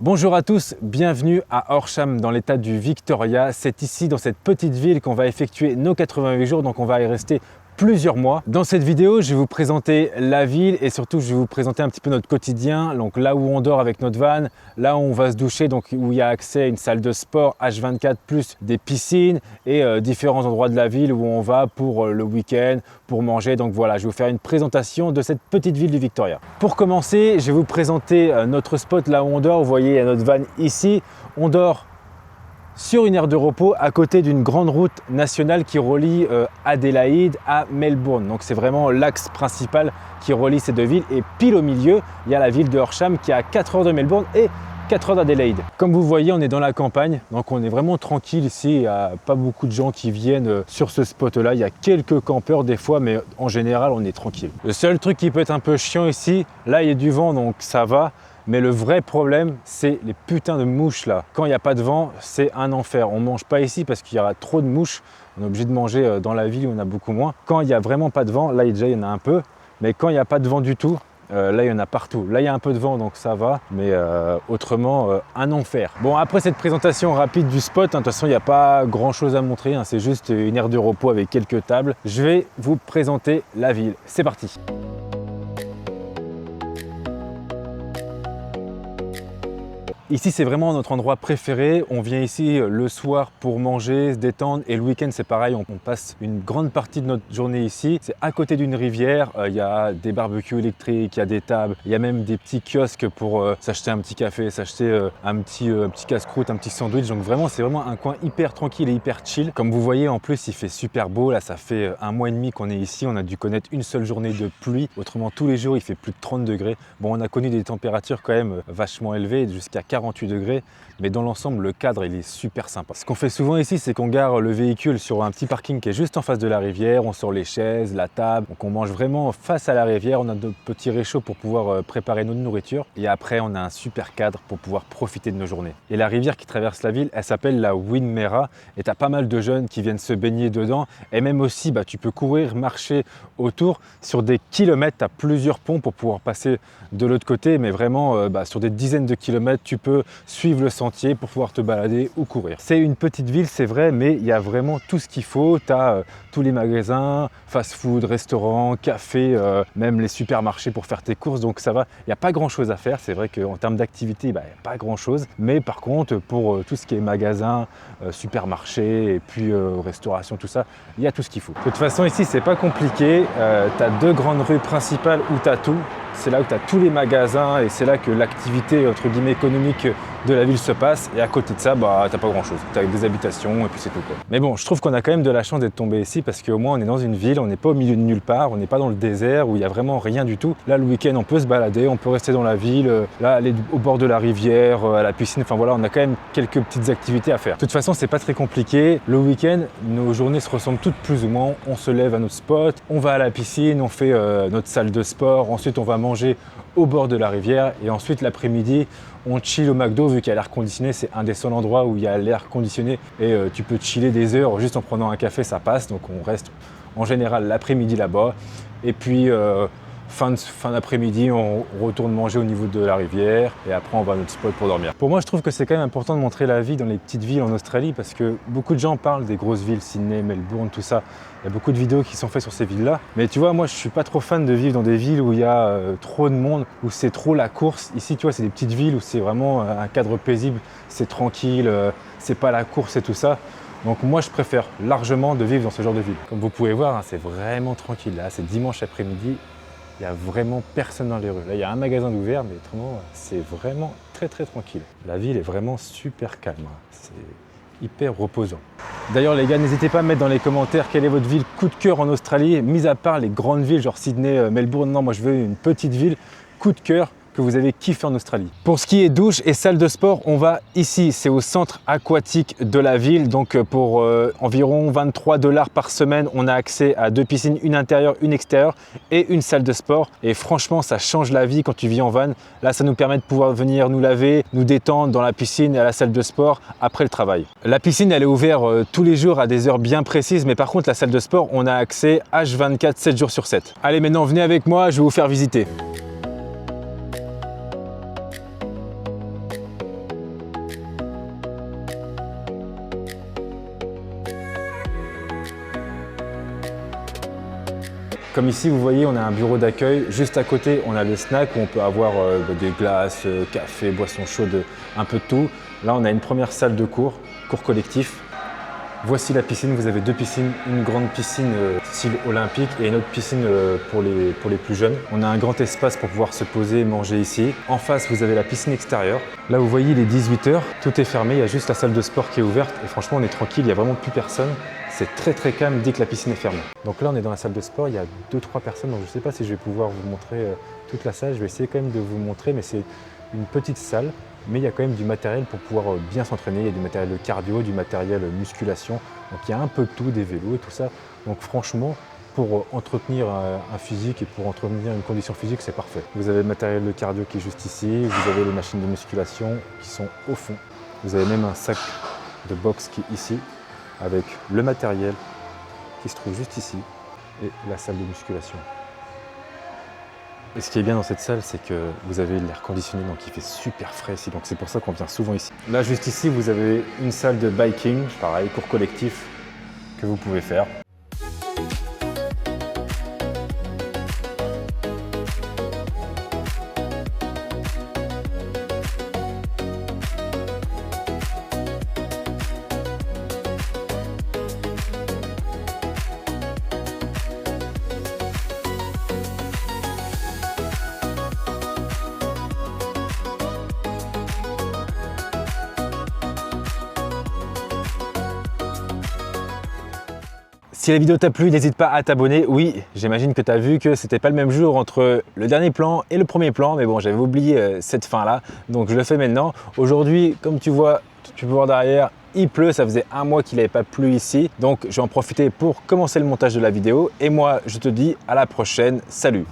Bonjour à tous, bienvenue à Horsham dans l'état du Victoria. C'est ici dans cette petite ville qu'on va effectuer nos 88 jours, donc on va y rester plusieurs mois. Dans cette vidéo, je vais vous présenter la ville et surtout je vais vous présenter un petit peu notre quotidien, donc là où on dort avec notre van, là où on va se doucher, donc où il y a accès à une salle de sport H24 plus des piscines et différents endroits de la ville où on va pour le week-end, pour manger. Donc voilà, je vais vous faire une présentation de cette petite ville du Victoria. Pour commencer, je vais vous présenter notre spot là où on dort. Vous voyez, il y a notre van ici. On dort sur une aire de repos à côté d'une grande route nationale qui relie Adélaïde à Melbourne. Donc c'est vraiment l'axe principal qui relie ces deux villes. Et pile au milieu, il y a la ville de Horsham qui est à 4 heures de Melbourne et 4 heures d'Adélaïde. Comme vous voyez, on est dans la campagne, donc on est vraiment tranquille ici. Il n'y a pas beaucoup de gens qui viennent sur ce spot-là. Il y a quelques campeurs des fois, mais en général, on est tranquille. Le seul truc qui peut être un peu chiant ici, là il y a du vent, donc ça va. Mais le vrai problème, c'est les putains de mouches là. Quand il n'y a pas de vent, c'est un enfer. On ne mange pas ici parce qu'il y aura trop de mouches. On est obligé de manger dans la ville où on a beaucoup moins. Quand il n'y a vraiment pas de vent, là déjà il y en a un peu. Mais quand il n'y a pas de vent du tout, là il y en a partout. Là il y a un peu de vent donc ça va. Mais autrement, un enfer. Bon, après cette présentation rapide du spot, de toute façon il n'y a pas grand chose à montrer. C'est juste une aire de repos avec quelques tables. Je vais vous présenter la ville. C'est parti. Ici, c'est vraiment notre endroit préféré. On vient ici le soir pour manger, se détendre. Et le week-end, c'est pareil. On passe une grande partie de notre journée ici. C'est à côté d'une rivière. Il y a des barbecues électriques, il y a des tables. Il y a même des petits kiosques pour s'acheter un petit café, s'acheter un petit casse-croûte, un petit sandwich. Donc vraiment, c'est vraiment un coin hyper tranquille et hyper chill. Comme vous voyez, en plus, il fait super beau. Là, ça fait un mois et demi qu'on est ici. On a dû connaître une seule journée de pluie. Autrement, tous les jours, il fait plus de 30 degrés. Bon, on a connu des températures quand même vachement élevées, jusqu'à 48 degrés, mais dans l'ensemble, le cadre, il est super sympa. Ce qu'on fait souvent ici, c'est qu'on gare le véhicule sur un petit parking qui est juste en face de la rivière. On sort les chaises, la table, donc on mange vraiment face à la rivière. On a de petits réchauds pour pouvoir préparer notre nourriture. Et après, on a un super cadre pour pouvoir profiter de nos journées. Et la rivière qui traverse la ville, elle s'appelle la Wimmera. Et tu as pas mal de jeunes qui viennent se baigner dedans. Et même aussi, tu peux courir, marcher autour. Sur des kilomètres, tu as plusieurs ponts pour pouvoir passer de l'autre côté. Mais vraiment, sur des dizaines de kilomètres, tu peux suivre le sentier pour pouvoir te balader ou courir. C'est une petite ville, c'est vrai, mais il y a vraiment tout ce qu'il faut. Tu as tous les magasins, fast-food, restaurants, cafés, même les supermarchés pour faire tes courses. Donc ça va, il n'y a pas grand-chose à faire. C'est vrai qu'en termes d'activité, il n'y a pas grand-chose. Mais par contre, pour tout ce qui est magasin, supermarché et puis restauration, tout ça, il y a tout ce qu'il faut. De toute façon, ici, c'est pas compliqué. Tu as deux grandes rues principales où tu as tout. C'est là où tu as tous les magasins et c'est là que l'activité entre guillemets économique de la ville se passe. Et à côté de ça, t'as pas grand chose. Tu as des habitations et puis c'est tout quoi. Mais bon, je trouve qu'on a quand même de la chance d'être tombé ici parce qu'au moins on est dans une ville, on n'est pas au milieu de nulle part, on n'est pas dans le désert où il n'y a vraiment rien du tout. Là, le week-end, on peut se balader, on peut rester dans la ville, là, aller au bord de la rivière, à la piscine. Enfin voilà, on a quand même quelques petites activités à faire. De toute façon, c'est pas très compliqué. Le week-end, nos journées se ressemblent toutes plus ou moins. On se lève à notre spot, on va à la piscine, on fait notre salle de sport. Ensuite, on va manger au bord de la rivière et ensuite l'après-midi on chill au McDo vu qu'il y a l'air conditionné. C'est un des seuls endroits où il y a l'air conditionné et tu peux chiller des heures juste en prenant un café, ça passe. Donc on reste en général l'après-midi là-bas et puis fin d'après-midi on retourne manger au niveau de la rivière et après on va à notre spot pour dormir. Pour moi, je trouve que c'est quand même important de montrer la vie dans les petites villes en Australie parce que beaucoup de gens parlent des grosses villes, Sydney, Melbourne, tout ça. Il y a beaucoup de vidéos qui sont faites sur ces villes-là. Mais tu vois, moi, je suis pas trop fan de vivre dans des villes où il y a trop de monde, où c'est trop la course. Ici, tu vois, c'est des petites villes où c'est vraiment un cadre paisible, c'est tranquille, c'est pas la course et tout ça. Donc moi, je préfère largement de vivre dans ce genre de ville. Comme vous pouvez voir, c'est vraiment tranquille. Là, c'est dimanche après-midi. Il n'y a vraiment personne dans les rues. Là, il y a un magasin d'ouvert, mais autrement, c'est vraiment très très tranquille. La ville est vraiment super calme. C'est hyper reposant. D'ailleurs, les gars, n'hésitez pas à me mettre dans les commentaires quelle est votre ville coup de cœur en Australie, mis à part les grandes villes, genre Sydney, Melbourne. Non, moi, je veux une petite ville coup de cœur que vous avez kiffé en Australie. Pour ce qui est douche et salle de sport, on va ici, c'est au centre aquatique de la ville. Donc pour environ 23 $ par semaine, on a accès à 2 piscines, une intérieure, une extérieure et une salle de sport. Et franchement, ça change la vie quand tu vis en van. Là, ça nous permet de pouvoir venir nous laver, nous détendre dans la piscine et à la salle de sport après le travail. La piscine, elle est ouverte tous les jours à des heures bien précises, mais par contre, la salle de sport, on a accès H24, 7 jours sur 7. Allez, maintenant, venez avec moi, je vais vous faire visiter. Comme ici, vous voyez, on a un bureau d'accueil. Juste à côté, on a le snack où on peut avoir des glaces, café, boissons chaudes, un peu de tout. Là, on a une première salle de cours collectif. Voici la piscine, vous avez deux piscines, une grande piscine style olympique et une autre piscine pour les plus jeunes. On a un grand espace pour pouvoir se poser et manger ici. En face, vous avez la piscine extérieure. Là, vous voyez, il est 18 h, tout est fermé, il y a juste la salle de sport qui est ouverte et franchement, on est tranquille, il n'y a vraiment plus personne. C'est très calme dès que la piscine est fermée. Donc là, on est dans la salle de sport, il y a 2-3 personnes, donc je ne sais pas si je vais pouvoir vous montrer toute la salle. Je vais essayer quand même de vous montrer, mais c'est une petite salle. Mais il y a quand même du matériel pour pouvoir bien s'entraîner. Il y a du matériel de cardio, du matériel musculation. Donc il y a un peu de tout, des vélos et tout ça. Donc franchement, pour entretenir un physique et pour entretenir une condition physique, c'est parfait. Vous avez le matériel de cardio qui est juste ici. Vous avez les machines de musculation qui sont au fond. Vous avez même un sac de boxe qui est ici, avec le matériel qui se trouve juste ici et la salle de musculation. Et ce qui est bien dans cette salle, c'est que vous avez l'air conditionné, donc il fait super frais ici, donc c'est pour ça qu'on vient souvent ici. Là, juste ici, vous avez une salle de biking, pareil, cours collectif, que vous pouvez faire. Si la vidéo t'a plu, n'hésite pas à t'abonner. Oui, j'imagine que tu as vu que c'était pas le même jour entre le dernier plan et le premier plan, mais bon, j'avais oublié cette fin-là, donc je le fais maintenant. Aujourd'hui, comme tu vois, tu peux voir derrière, il pleut, ça faisait un mois qu'il n'avait pas plu ici, donc je vais en profiter pour commencer le montage de la vidéo. Et moi, je te dis à la prochaine, salut!